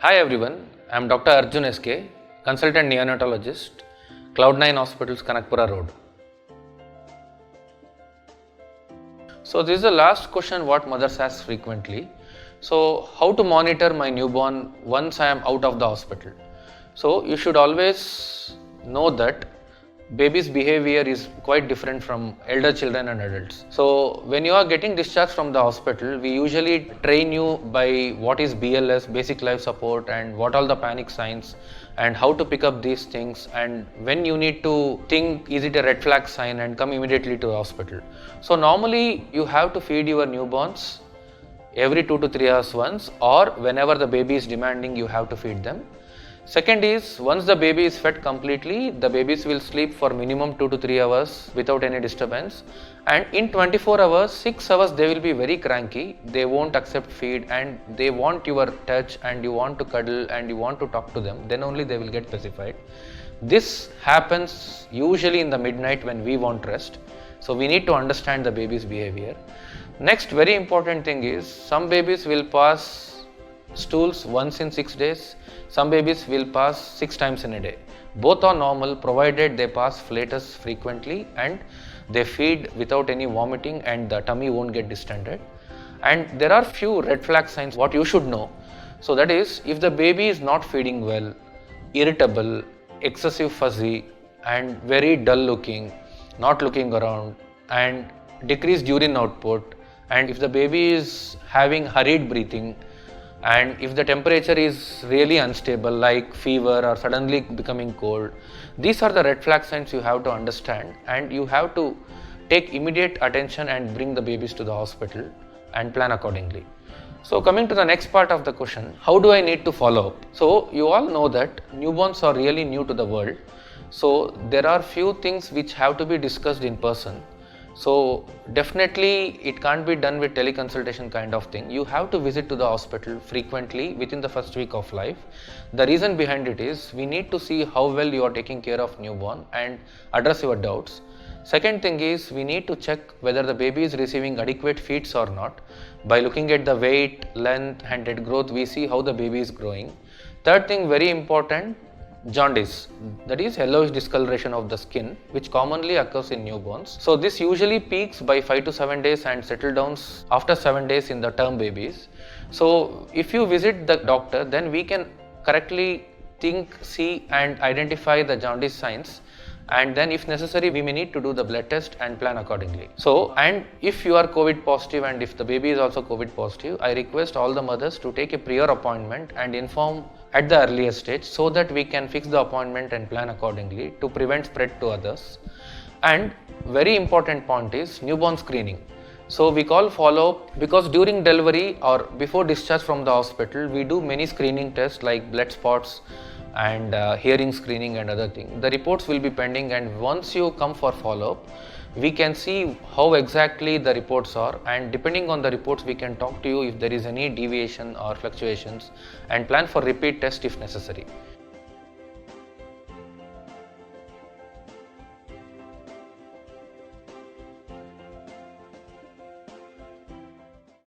Hi everyone, I am Dr. Arjun SK, consultant neonatologist, Cloudnine Hospitals, Kanakpura Road. So this is the last question what mothers ask frequently. So how to monitor my newborn once I am out of the hospital? So you should always know that baby's behavior is quite different from elder children and adults. So when you are getting discharged from the hospital, we usually train you by what is BLS, basic life support, and what all the panic signs and how to pick up these things, and when you need to think is it a red flag sign and come immediately to the hospital. So normally you have to feed your newborns every 2 to 3 hours once, or whenever the baby is demanding you have to feed them. Second is, once the baby is fed completely, the babies will sleep for minimum 2 to 3 hours without any disturbance, and in 24 hours, 6 hours they will be very cranky, they won't accept feed and they want your touch and you want to cuddle and you want to talk to them, then only they will get pacified. This happens usually in the midnight when we want rest, so we need to understand the baby's behavior. Next very important thing is, some babies will pass stools once in 6 days, some babies will pass 6 times in a day. Both are normal provided they pass flatus frequently and they feed without any vomiting and the tummy won't get distended. And there are few red flag signs what you should know. So that is, if the baby is not feeding well, irritable, excessive fuzzy and very dull looking, not looking around, and decreased urine output, and if the baby is having hurried breathing, and if the temperature is really unstable like fever or suddenly becoming cold, these are the red flag signs you have to understand, and you have to take immediate attention and bring the babies to the hospital and plan accordingly. So coming to the next part of the question, how do I need to follow up? So you all know that newborns are really new to the world, so there are few things which have to be discussed in person. So definitely it can't be done with teleconsultation kind of thing. You have to visit to the hospital frequently within the first week of life. The reason behind it is, we need to see how well you are taking care of newborn and address your doubts. Second thing is, we need to check whether the baby is receiving adequate feeds or not. By looking at the weight, length and head growth, we see how the baby is growing. Third thing, very important, jaundice, that is yellowish discoloration of the skin, which commonly occurs in newborns. So this usually peaks by 5 to 7 days and settle down after 7 days in the term babies. So if you visit the doctor, then we can correctly think, see and identify the jaundice signs, and then if necessary we may need to do the blood test and plan accordingly. So, and if you are COVID positive and if the baby is also COVID positive, I request all the mothers to take a prior appointment and inform at the earliest stage, so that we can fix the appointment and plan accordingly to prevent spread to others. And very important point is newborn screening. So we call follow-up because during delivery or before discharge from the hospital, we do many screening tests like blood spots and hearing screening and other things. The reports will be pending, and once you come for follow-up, we can see how exactly the reports are, and depending on the reports we can talk to you if there is any deviation or fluctuations and plan for repeat test if necessary.